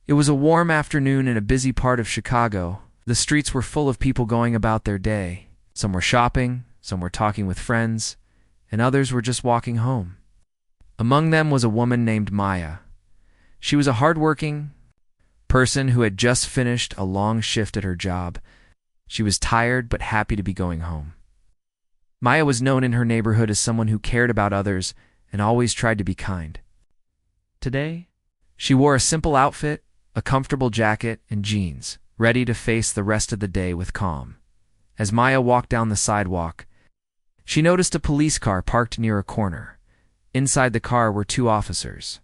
It was a warm afternoon in a busy part of Chicago. The streets were full of people going about their day. Some were shopping, some were talking with friends, and others were just walking home. Among them was a woman named Maya. She was a hardworking person who had just finished a long shift at her job. She was tired but happy to be going home. Maya was known in her neighborhood as someone who cared about others and always tried to be kind. Today, she wore a simple outfit, a comfortable jacket, and jeans, ready to face the rest of the day with calm. As Maya walked down the sidewalk, she noticed a police car parked near a corner. Inside the car were two officers.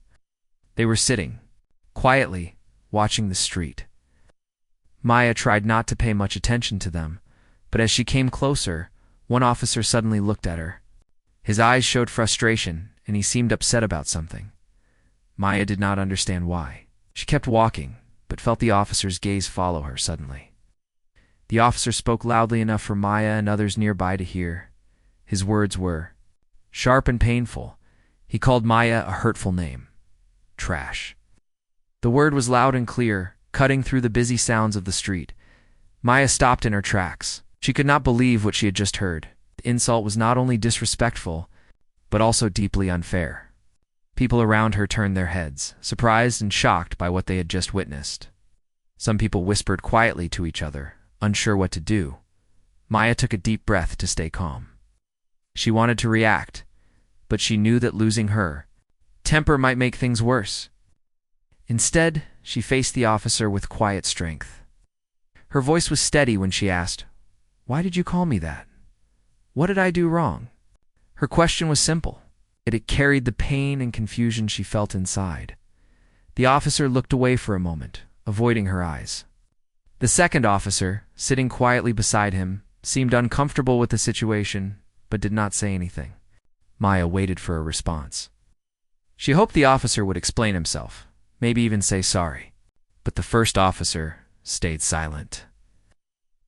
They were sitting, quietly, watching the street. Maya tried not to pay much attention to them, but as she came closer, one officer suddenly looked at her. His eyes showed frustration, and he seemed upset about something. Maya did not understand why. She kept walking, but felt the officer's gaze follow her suddenly. The officer spoke loudly enough for Maya and others nearby to hear. His words were sharp and painful. He called Maya a hurtful name. Trash. The word was loud and clear, cutting through the busy sounds of the street. Maya stopped in her tracks. She could not believe what she had just heard. The insult was not only disrespectful, but also deeply unfair. People around her turned their heads, surprised and shocked by what they had just witnessed. Some people whispered quietly to each other, unsure what to do. Maya took a deep breath to stay calm. She wanted to react, but she knew that losing her temper might make things worse. Instead, she faced the officer with quiet strength. Her voice was steady when she asked, "Why did you call me that? What did I do wrong?" Her question was simple, yet it carried the pain and confusion she felt inside. The officer looked away for a moment, avoiding her eyes. The second officer, sitting quietly beside him, seemed uncomfortable with the situation, but did not say anything. Maya waited for a response. She hoped the officer would explain himself, maybe even say sorry. But the first officer stayed silent.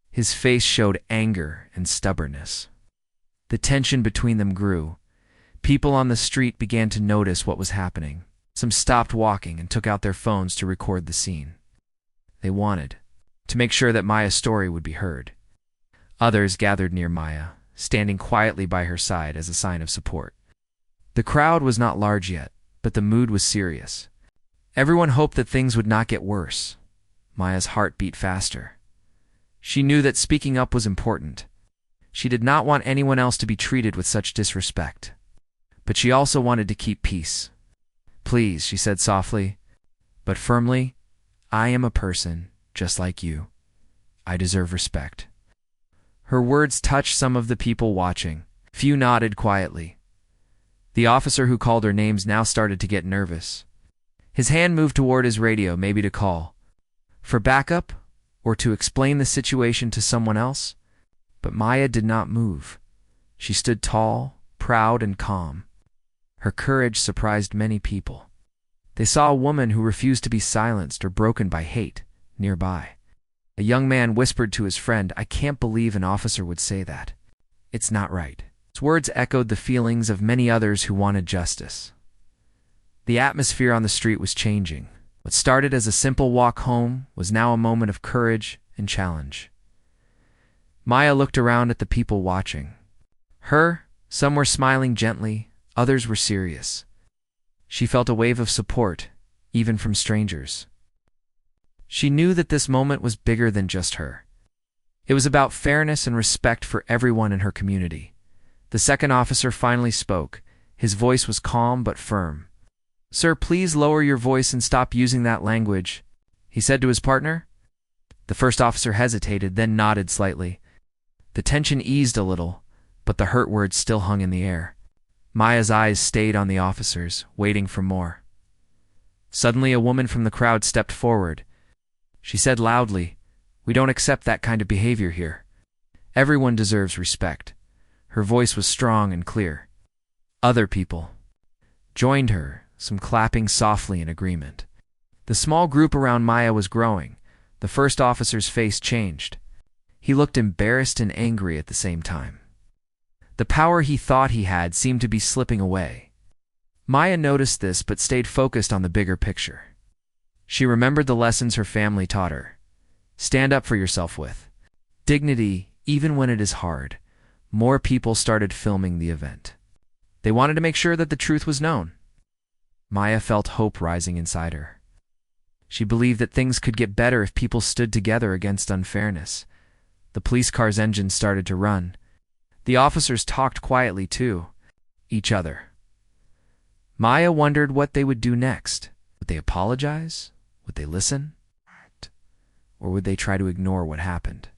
His face showed anger and stubbornness. The tension between them grew. People on the street began to notice what was happening. Some stopped walking and took out their phones to record the scene. They wanted to make sure that Maya's story would be heard. Others gathered near Maya, standing quietly by her side as a sign of support. The crowd was not large yet, but the mood was serious. Everyone hoped that things would not get worse. Maya's heart beat faster. She knew that speaking up was important. She did not want anyone else to be treated with such disrespect. But she also wanted to keep peace. "Please," she said softly, but firmly, "I am a person just like you. I deserve respect." Her words touched some of the people watching. Few nodded quietly. The officer who called her names now started to get nervous. His hand moved toward his radio, maybe to call for backup or to explain the situation to someone else. But Maya did not move. She stood tall, proud, and calm. Her courage surprised many people. They saw a woman who refused to be silenced or broken by hate nearby. A young man whispered to his friend, "I can't believe an officer would say that. It's not right." His words echoed the feelings of many others who wanted justice. The atmosphere on the street was changing. What started as a simple walk home was now a moment of courage and challenge. Maya looked around at the people watching. Some were smiling gently, others were serious. She felt a wave of support, even from strangers. She knew that this moment was bigger than just her. It was about fairness and respect for everyone in her community. The second officer finally spoke. His voice was calm but firm. "Sir, please lower your voice and stop using that language," he said to his partner. The first officer hesitated, then nodded slightly. The tension eased a little, but the hurt words still hung in the air. Maya's eyes stayed on the officers, waiting for more. Suddenly, a woman from the crowd stepped forward. She said loudly, "We don't accept that kind of behavior here. Everyone deserves respect." Her voice was strong and clear. Other people joined her, some clapping softly in agreement. The small group around Maya was growing. The first officer's face changed. He looked embarrassed and angry at the same time. The power he thought he had seemed to be slipping away. Maya noticed this but stayed focused on the bigger picture. She remembered the lessons her family taught her. Stand up for yourself with dignity, even when it is hard. More people started filming the event. They wanted to make sure that the truth was known. Maya felt hope rising inside her. She believed that things could get better if people stood together against unfairness. The police car's engine started to run. The officers talked quietly to each other. Maya wondered what they would do next. Would they apologize? Would they listen? Or would they try to ignore what happened?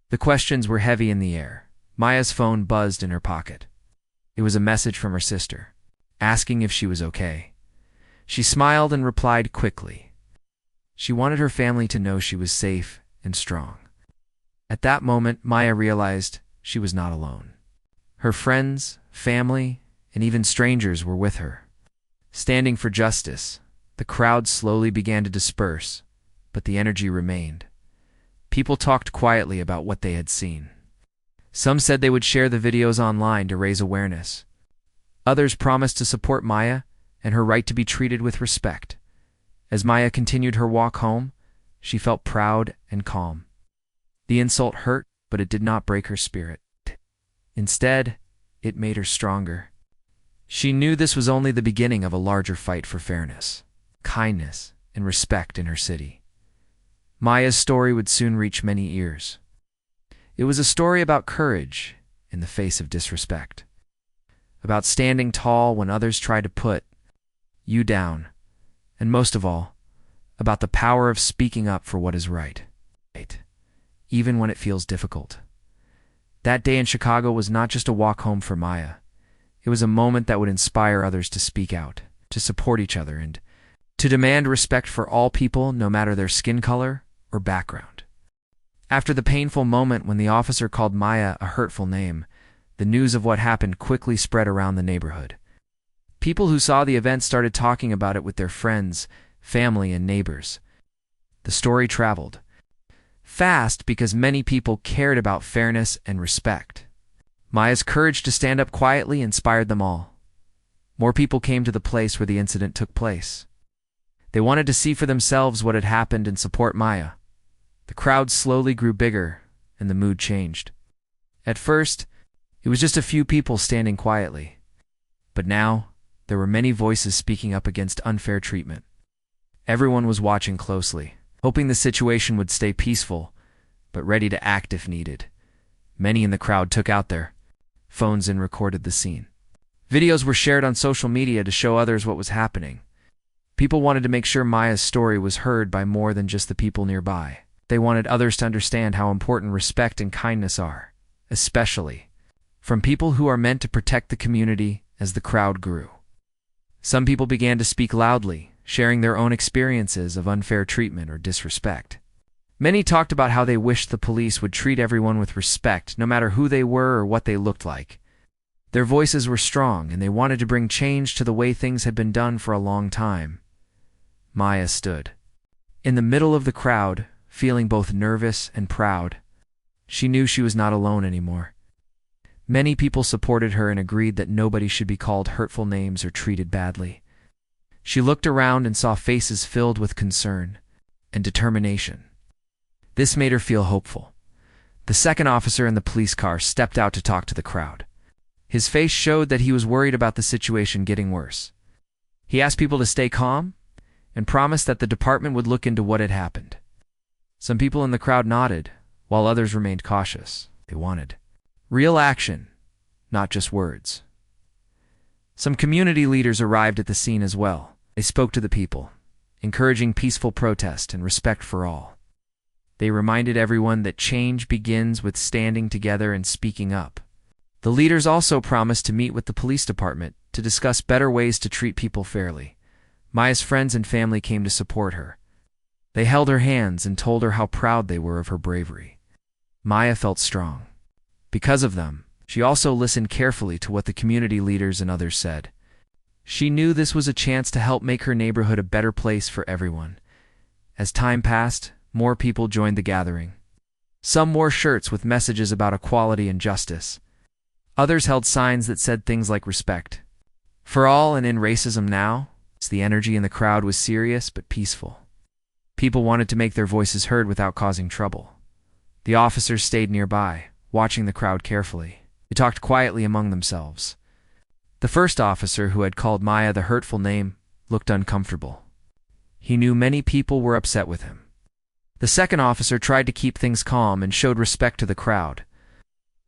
The questions were heavy in the air. Maya's phone buzzed in her pocket. It was a message from her sister, asking if she was okay. She smiled and replied quickly. She wanted her family to know she was safe and strong. At that moment, Maya realized she was not alone. Her friends, family, and even strangers were with her. Standing for justice, the crowd slowly began to disperse, but the energy remained. People talked quietly about what they had seen. Some said they would share the videos online to raise awareness. Others promised to support Maya and her right to be treated with respect. As Maya continued her walk home, she felt proud and calm. The insult hurt, but it did not break her spirit. Instead, it made her stronger. She knew this was only the beginning of a larger fight for fairness, kindness, and respect in her city. Maya's story would soon reach many ears. It was a story about courage in the face of disrespect, about standing tall when others tried to put you down, and most of all, about the power of speaking up for what is right, even when it feels difficult. That day in Chicago was not just a walk home for Maya. It was a moment that would inspire others to speak out, to support each other, and to demand respect for all people, no matter their skin color or background. After the painful moment when the officer called Maya a hurtful name, the news of what happened quickly spread around the neighborhood. People who saw the event started talking about it with their friends, family, and neighbors. The story traveled fast because many people cared about fairness and respect. Maya's courage to stand up quietly inspired them all. More people came to the place where the incident took place. They wanted to see for themselves what had happened and support Maya. The crowd slowly grew bigger, and the mood changed. At first, it was just a few people standing quietly. But now, there were many voices speaking up against unfair treatment. Everyone was watching closely, hoping the situation would stay peaceful, but ready to act if needed. Many in the crowd took out their phones and recorded the scene. Videos were shared on social media to show others what was happening. People wanted to make sure Maya's story was heard by more than just the people nearby. They wanted others to understand how important respect and kindness are, especially from people who are meant to protect the community. As the crowd grew, some people began to speak loudly, sharing their own experiences of unfair treatment or disrespect. Many talked about how they wished the police would treat everyone with respect, no matter who they were or what they looked like. Their voices were strong, and they wanted to bring change to the way things had been done for a long time. Maya stood in the middle of the crowd, feeling both nervous and proud. She knew she was not alone anymore. Many people supported her and agreed that nobody should be called hurtful names or treated badly. She looked around and saw faces filled with concern and determination. This made her feel hopeful. The second officer in the police car stepped out to talk to the crowd. His face showed that he was worried about the situation getting worse. He asked people to stay calm and promised that the department would look into what had happened. Some people in the crowd nodded, while others remained cautious. They wanted real action, not just words. Some community leaders arrived at the scene as well. They spoke to the people, encouraging peaceful protest and respect for all. They reminded everyone that change begins with standing together and speaking up. The leaders also promised to meet with the police department to discuss better ways to treat people fairly. Maya's friends and family came to support her. They held her hands and told her how proud they were of her bravery. Maya felt strong. Because of them, she also listened carefully to what the community leaders and others said. She knew this was a chance to help make her neighborhood a better place for everyone. As time passed, more people joined the gathering. Some wore shirts with messages about equality and justice. Others held signs that said things like respect for all and in racism now. The energy in the crowd was serious but peaceful. People wanted to make their voices heard without causing trouble. The officers stayed nearby, watching the crowd carefully. They talked quietly among themselves. The first officer, who had called Maya the hurtful name, looked uncomfortable. He knew many people were upset with him. The second officer tried to keep things calm and showed respect to the crowd.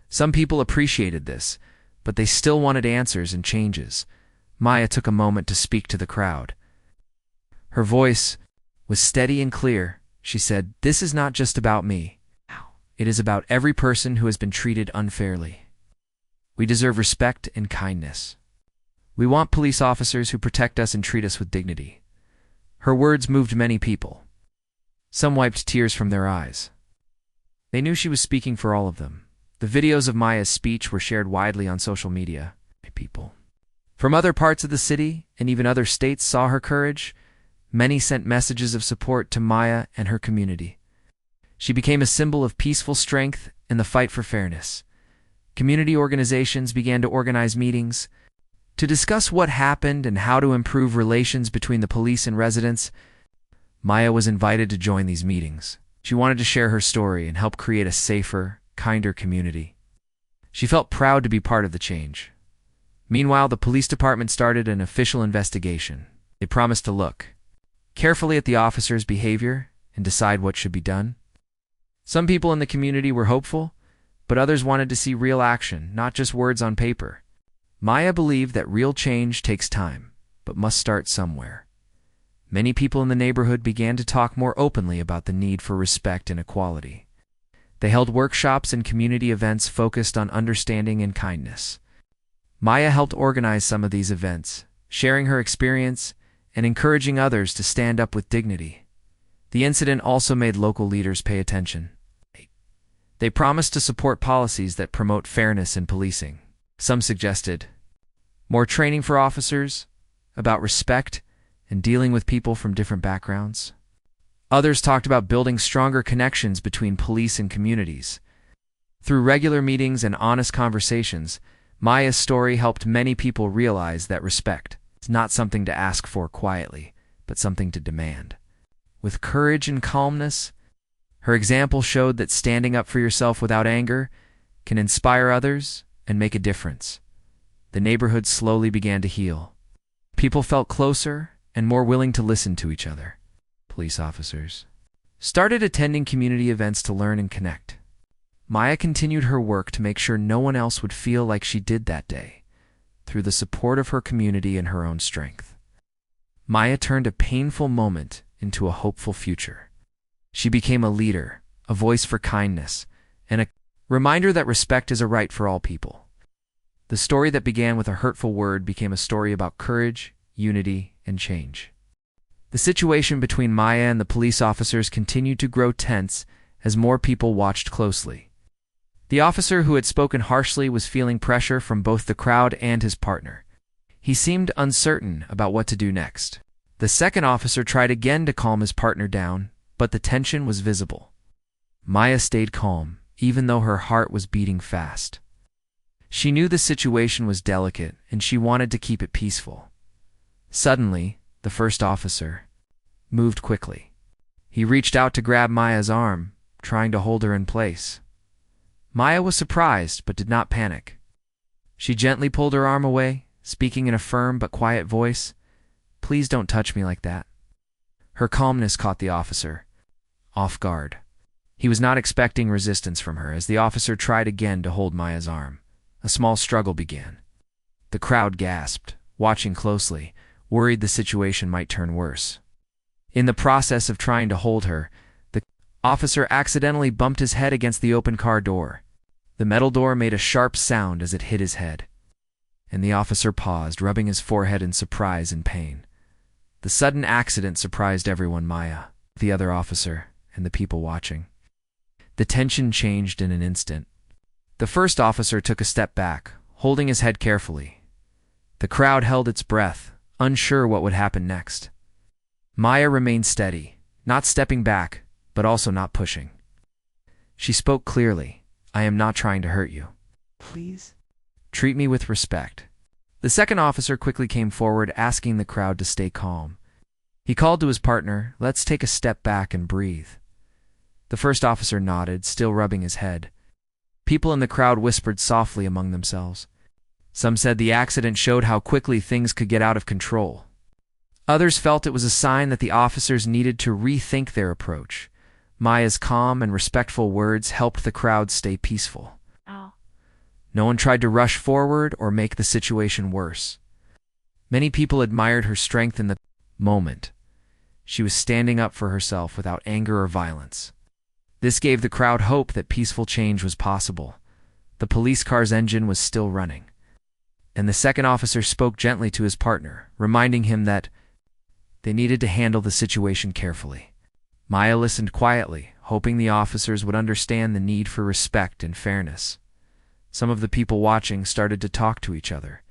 Some people appreciated this, but they still wanted answers and changes. Maya took a moment to speak to the crowd. Her voice was steady and clear. She said, "This is not just about me. It is about every person who has been treated unfairly. We deserve respect and kindness. We want police officers who protect us and treat us with dignity." Her words moved many people. Some wiped tears from their eyes. They knew she was speaking for all of them. The videos of Maya's speech were shared widely on social media. People from other parts of the city and even other states saw her courage. Many sent messages of support to Maya and her community. She became a symbol of peaceful strength in the fight for fairness. Community organizations began to organize meetings to discuss what happened and how to improve relations between the police and residents. Maya was invited to join these meetings. She wanted to share her story and help create a safer, kinder community. She felt proud to be part of the change. Meanwhile, the police department started an official investigation. They promised to look carefully at the officers' behavior and decide what should be done. Some people in the community were hopeful, but others wanted to see real action, not just words on paper. Maya believed that real change takes time, but must start somewhere. Many people in the neighborhood began to talk more openly about the need for respect and equality. They held workshops and community events focused on understanding and kindness. Maya helped organize some of these events, sharing her experience and encouraging others to stand up with dignity. The incident also made local leaders pay attention. They promised to support policies that promote fairness in policing. Some suggested more training for officers about respect and dealing with people from different backgrounds. Others talked about building stronger connections between police and communities. Through regular meetings and honest conversations, Maya's story helped many people realize that respect is not something to ask for quietly, but something to demand. With courage and calmness, her example showed that standing up for yourself without anger can inspire others and make a difference. The neighborhood slowly began to heal. People felt closer and more willing to listen to each other. Police officers started attending community events to learn and connect. Maya continued her work to make sure no one else would feel like she did that day, through the support of her community and her own strength. Maya turned a painful moment into a hopeful future. She became a leader, a voice for kindness, and a reminder that respect is a right for all people. The story that began with a hurtful word became a story about courage, unity, and change. The situation between Maya and the police officers continued to grow tense as more people watched closely. The officer who had spoken harshly was feeling pressure from both the crowd and his partner. He seemed uncertain about what to do next. The second officer tried again to calm his partner down, but the tension was visible. Maya stayed calm, even though her heart was beating fast. She knew the situation was delicate, and she wanted to keep it peaceful. Suddenly, the first officer moved quickly. He reached out to grab Maya's arm, trying to hold her in place. Maya was surprised, but did not panic. She gently pulled her arm away, speaking in a firm but quiet voice, "Please don't touch me like that." Her calmness caught the officer off guard. He was not expecting resistance from her as the officer tried again to hold Maya's arm. A small struggle began. The crowd gasped, watching closely, worried the situation might turn worse. In the process of trying to hold her, the officer accidentally bumped his head against the open car door. The metal door made a sharp sound as it hit his head, and the officer paused, rubbing his forehead in surprise and pain. The sudden accident surprised everyone: Maya, the other officer, and the people watching. The tension changed in an instant. The first officer took a step back, holding his head carefully. The crowd held its breath, unsure what would happen next. Maya remained steady, not stepping back, but also not pushing. She spoke clearly, "I am not trying to hurt you. Please treat me with respect." The second officer quickly came forward, asking the crowd to stay calm. He called to his partner, "Let's take a step back and breathe." The first officer nodded, still rubbing his head. People in the crowd whispered softly among themselves. Some said the accident showed how quickly things could get out of control. Others felt it was a sign that the officers needed to rethink their approach. Maya's calm and respectful words helped the crowd stay peaceful. No one tried to rush forward or make the situation worse. Many people admired her strength in the moment. She was standing up for herself without anger or violence. This gave the crowd hope that peaceful change was possible. The police car's engine was still running, and the second officer spoke gently to his partner, reminding him that they needed to handle the situation carefully. Maya listened quietly, hoping the officers would understand the need for respect and fairness. Some of the people watching started to talk to each other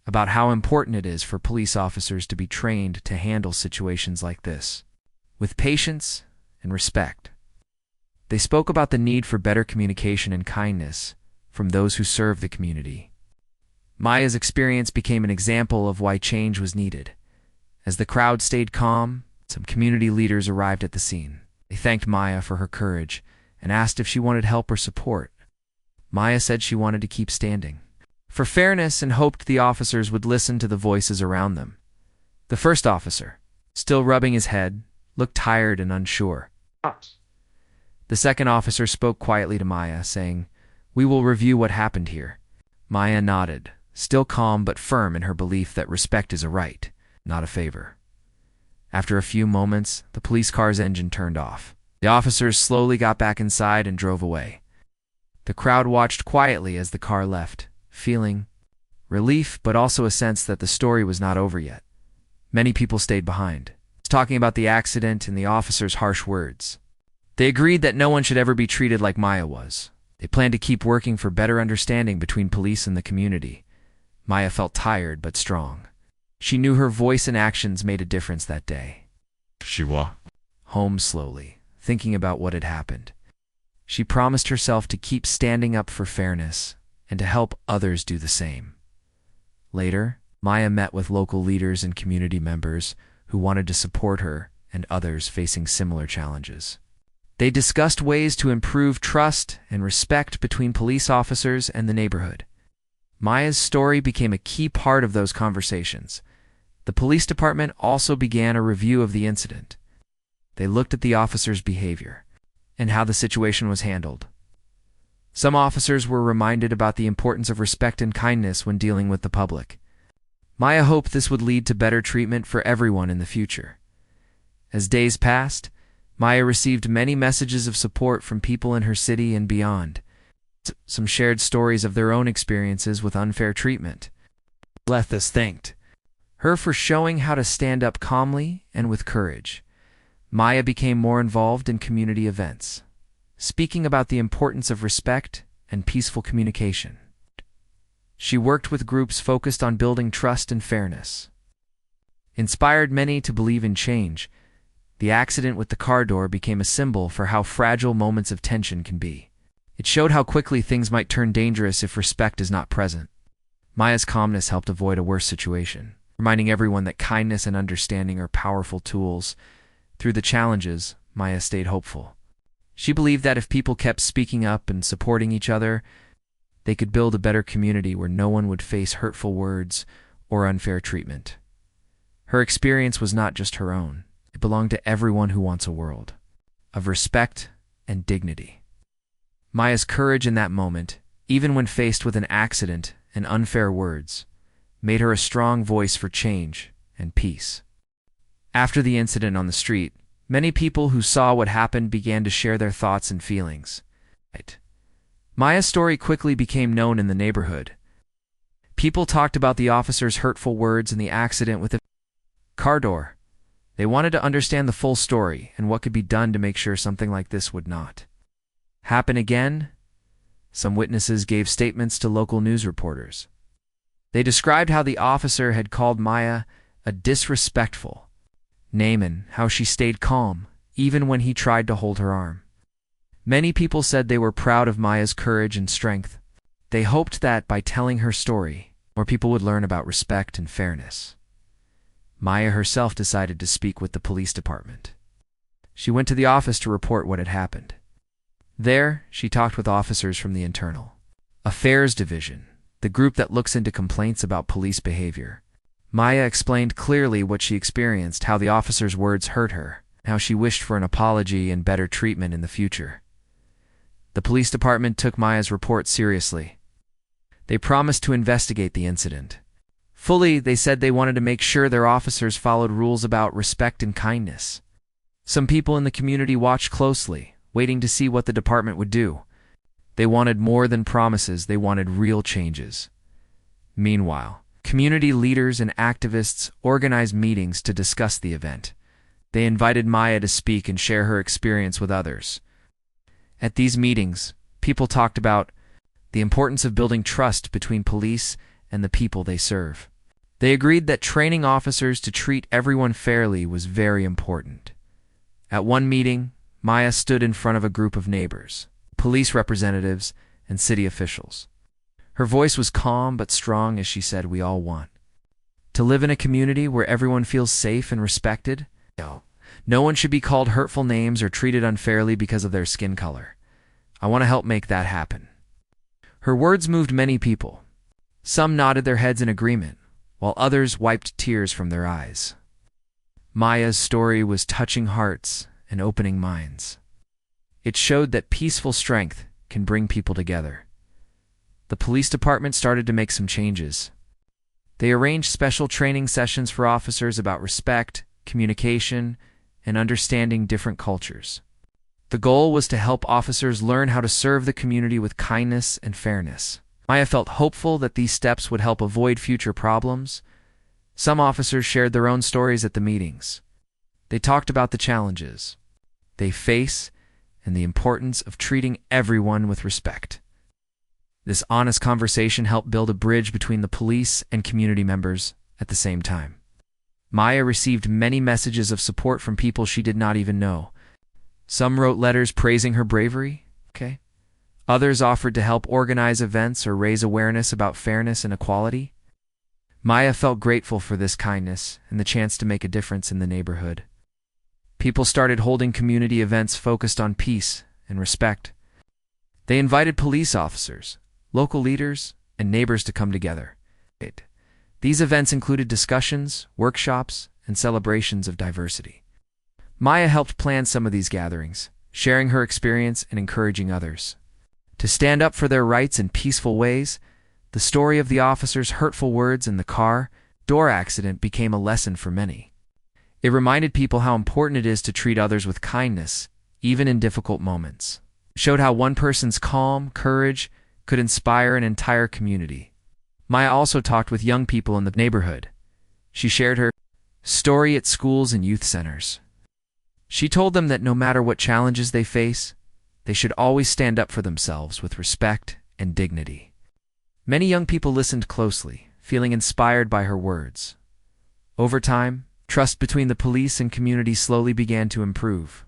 about how important it is for police officers to be trained to handle situations like this with patience and respect. They spoke about the need for better communication and kindness from those who serve the community. Maya's experience became an example of why change was needed. As the crowd stayed calm, some community leaders arrived at the scene. They thanked Maya for her courage and asked if she wanted help or support. Maya said she wanted to keep standing for fairness and hoped the officers would listen to the voices around them. The first officer, still rubbing his head, looked tired and unsure. The second officer spoke quietly to Maya, saying, "We will review what happened here." Maya nodded, still calm but firm in her belief that respect is a right, not a favor. After a few moments, the police car's engine turned off. The officers slowly got back inside and drove away. The crowd watched quietly as the car left, feeling relief but also a sense that the story was not over yet. Many people stayed behind, talking about the accident and the officers' harsh words. They agreed that no one should ever be treated like Maya was. They planned to keep working for better understanding between police and the community. Maya felt tired but strong. She knew her voice and actions made a difference that day. She walked home slowly, thinking about what had happened. She promised herself to keep standing up for fairness and to help others do the same. Later, Maya met with local leaders and community members who wanted to support her and others facing similar challenges. They discussed ways to improve trust and respect between police officers and the neighborhood. Maya's story became a key part of those conversations. The police department also began a review of the incident. They looked at the officers' behavior and how the situation was handled. Some officers were reminded about the importance of respect and kindness when dealing with the public. Maya hoped this would lead to better treatment for everyone in the future. As days passed, Maya received many messages of support from people in her city and beyond. Some shared stories of their own experiences with unfair treatment. Lethas thanked her for showing how to stand up calmly and with courage. Maya became more involved in community events, speaking about the importance of respect and peaceful communication. She worked with groups focused on building trust and fairness. Inspired many to believe in change, the accident with the car door became a symbol for how fragile moments of tension can be. It showed how quickly things might turn dangerous if respect is not present. Maya's calmness helped avoid a worse situation, reminding everyone that kindness and understanding are powerful tools. Through the challenges, Maya stayed hopeful. She believed that if people kept speaking up and supporting each other, they could build a better community where no one would face hurtful words or unfair treatment. Her experience was not just her own. It belonged to everyone who wants a world of respect and dignity. Maya's courage in that moment, even when faced with an accident and unfair words, made her a strong voice for change and peace. After the incident on the street, many people who saw what happened began to share their thoughts and feelings. Maya's story quickly became known in the neighborhood. People talked about the officer's hurtful words and the accident with the car door. They wanted to understand the full story and what could be done to make sure something like this would not happen again. Some witnesses gave statements to local news reporters. They described how the officer had called Maya a disrespectful name and how she stayed calm, even when he tried to hold her arm. Many people said they were proud of Maya's courage and strength. They hoped that by telling her story, more people would learn about respect and fairness. Maya herself decided to speak with the police department. She went to the office to report what had happened. There, she talked with officers from the Internal Affairs Division, the group that looks into complaints about police behavior. Maya explained clearly what she experienced, how the officers' words hurt her, and how she wished for an apology and better treatment in the future. The police department took Maya's report seriously. They promised to investigate the incident. Fully, they said they wanted to make sure their officers followed rules about respect and kindness. Some people in the community watched closely, waiting to see what the department would do. They wanted more than promises, they wanted real changes. Meanwhile, community leaders and activists organized meetings to discuss the event. They invited Maya to speak and share her experience with others. At these meetings, people talked about the importance of building trust between police and the people they serve. They agreed that training officers to treat everyone fairly was very important. At one meeting, Maya stood in front of a group of neighbors, police representatives, and city officials. Her voice was calm but strong as she said, "We all want to live in a community where everyone feels safe and respected. No one should be called hurtful names or treated unfairly because of their skin color. I want to help make that happen." Her words moved many people. Some nodded their heads in agreement, while others wiped tears from their eyes. Maya's story was touching hearts and opening minds. It showed that peaceful strength can bring people together. The police department started to make some changes. They arranged special training sessions for officers about respect, communication, and understanding different cultures. The goal was to help officers learn how to serve the community with kindness and fairness. Maya felt hopeful that these steps would help avoid future problems. Some officers shared their own stories at the meetings. They talked about the challenges they face and the importance of treating everyone with respect. This honest conversation helped build a bridge between the police and community members at the same time. Maya received many messages of support from people she did not even know. Some wrote letters praising her bravery. Others offered to help organize events or raise awareness about fairness and equality. Maya felt grateful for this kindness and the chance to make a difference in the neighborhood. People started holding community events focused on peace and respect. They invited police officers, local leaders, and neighbors to come together. These events included discussions, workshops, and celebrations of diversity. Maya helped plan some of these gatherings, sharing her experience and encouraging others to stand up for their rights in peaceful ways. The story of the officer's hurtful words and the car door accident became a lesson for many. It reminded people how important it is to treat others with kindness, even in difficult moments. It showed how one person's calm courage could inspire an entire community. Maya also talked with young people in the neighborhood. She shared her story at schools and youth centers. She told them that no matter what challenges they face, they should always stand up for themselves with respect and dignity. Many young people listened closely, feeling inspired by her words. Over time, trust between the police and community slowly began to improve.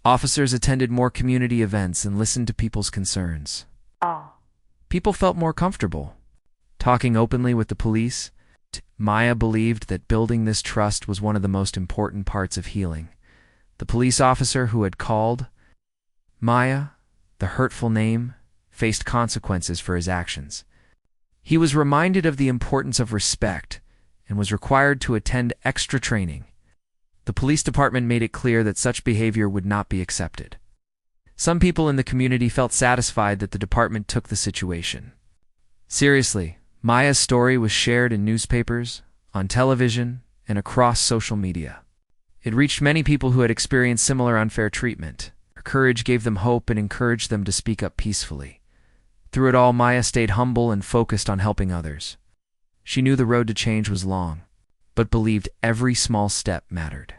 Officers attended more community events and listened to people's concerns. People felt more comfortable talking openly with the police. Maya believed that building this trust was one of the most important parts of healing. The police officer who had called Maya the hurtful name faced consequences for his actions. He was reminded of the importance of respect and was required to attend extra training. The police department made it clear that such behavior would not be accepted. Some people in the community felt satisfied that the department took the situation seriously. Maya's story was shared in newspapers, on television, and across social media. It reached many people who had experienced similar unfair treatment. Her courage gave them hope and encouraged them to speak up peacefully. Through it all, Maya stayed humble and focused on helping others. She knew the road to change was long, but believed every small step mattered.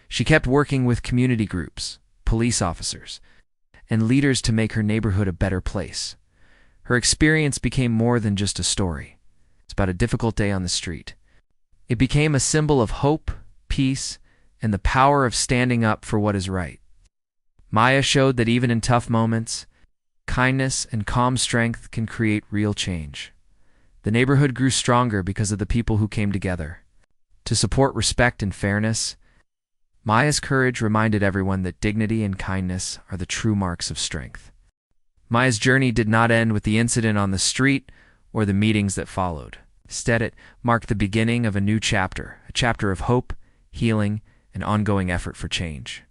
She kept working with community groups, police officers, and leaders to make her neighborhood a better place. Her experience became more than just a story. It's about a difficult day on the street. It became a symbol of hope, peace, and the power of standing up for what is right. Maya showed that even in tough moments, kindness and calm strength can create real change. The neighborhood grew stronger because of the people who came together. to support respect and fairness. Maya's courage reminded everyone that dignity and kindness are the true marks of strength. Maya's journey did not end with the incident on the street or the meetings that followed. Instead, it marked the beginning of a new chapter, a chapter of hope, healing, and ongoing effort for change.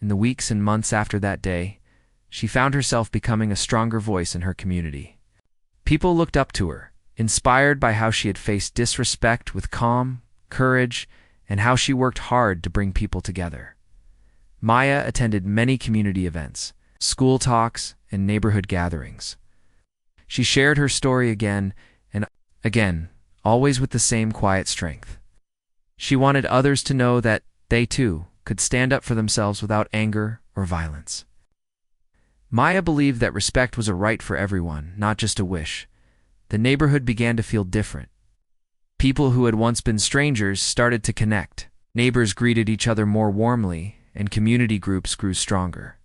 In the weeks and months after that day, she found herself becoming a stronger voice in her community. People looked up to her, inspired by how she had faced disrespect with calm, courage, and how she worked hard to bring people together. Maya attended many community events, school talks, and neighborhood gatherings. She shared her story again and again, always with the same quiet strength. She wanted others to know that they, too, could stand up for themselves without anger or violence. Maya believed that respect was a right for everyone, not just a wish. The neighborhood began to feel different. People who had once been strangers started to connect. Neighbors greeted each other more warmly, and community groups grew stronger.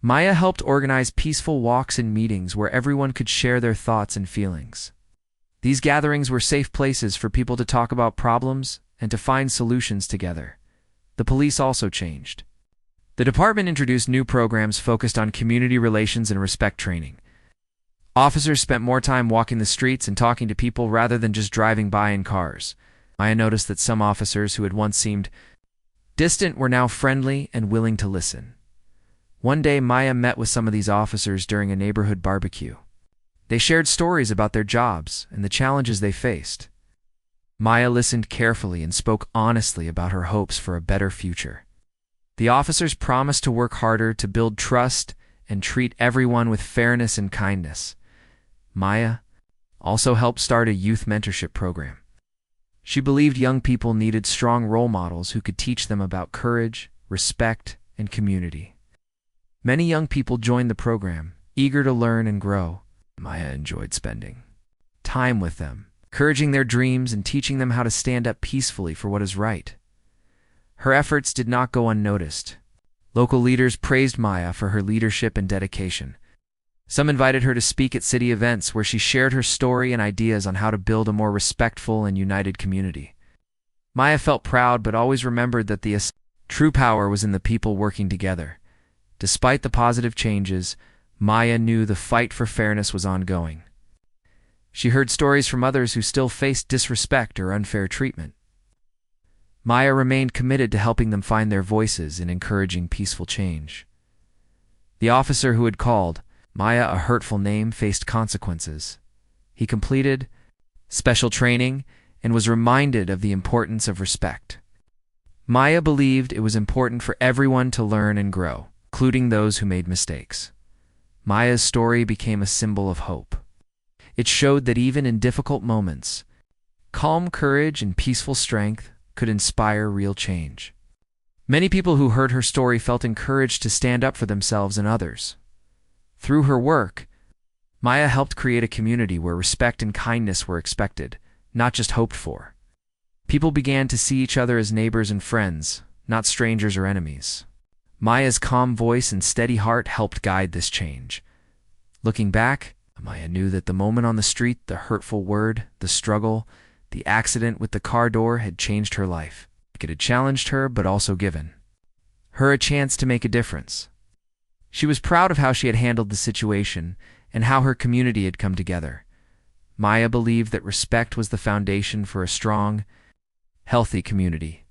Maya helped organize peaceful walks and meetings where everyone could share their thoughts and feelings. These gatherings were safe places for people to talk about problems and to find solutions together. The police also changed. The department introduced new programs focused on community relations and respect training. Officers spent more time walking the streets and talking to people rather than just driving by in cars. Maya noticed that some officers who had once seemed distant were now friendly and willing to listen. One day, Maya met with some of these officers during a neighborhood barbecue. They shared stories about their jobs and the challenges they faced. Maya listened carefully and spoke honestly about her hopes for a better future. The officers promised to work harder to build trust and treat everyone with fairness and kindness. Maya also helped start a youth mentorship program. She believed young people needed strong role models who could teach them about courage, respect, and community. Many young people joined the program, eager to learn and grow. Maya enjoyed spending time with them, encouraging their dreams and teaching them how to stand up peacefully for what is right. Her efforts did not go unnoticed. Local leaders praised Maya for her leadership and dedication. Some invited her to speak at city events where she shared her story and ideas on how to build a more respectful and united community. Maya felt proud but always remembered that the true power was in the people working together. Despite the positive changes, Maya knew the fight for fairness was ongoing. She heard stories from others who still faced disrespect or unfair treatment. Maya remained committed to helping them find their voices and encouraging peaceful change. The officer who had called Maya a hurtful name faced consequences. He completed special training and was reminded of the importance of respect. Maya believed it was important for everyone to learn and grow, including those who made mistakes. Maya's story became a symbol of hope. It showed that even in difficult moments, calm courage and peaceful strength could inspire real change. Many people who heard her story felt encouraged to stand up for themselves and others. Through her work, Maya helped create a community where respect and kindness were expected, not just hoped for. People began to see each other as neighbors and friends, not strangers or enemies. Maya's calm voice and steady heart helped guide this change. Looking back, Maya knew that the moment on the street, the hurtful word, the struggle, the accident with the car door had changed her life. It had challenged her, but also given her a chance to make a difference. She was proud of how she had handled the situation and how her community had come together. Maya believed that respect was the foundation for a strong, healthy community.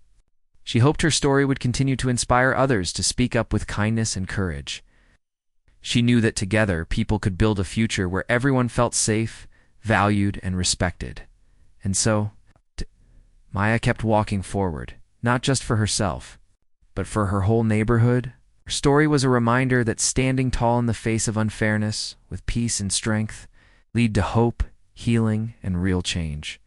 She hoped her story would continue to inspire others to speak up with kindness and courage. She knew that together people could build a future where everyone felt safe, valued, and respected. And so, Maya kept walking forward, not just for herself, but for her whole neighborhood. Her story was a reminder that standing tall in the face of unfairness, with peace and strength, lead to hope, healing, and real change.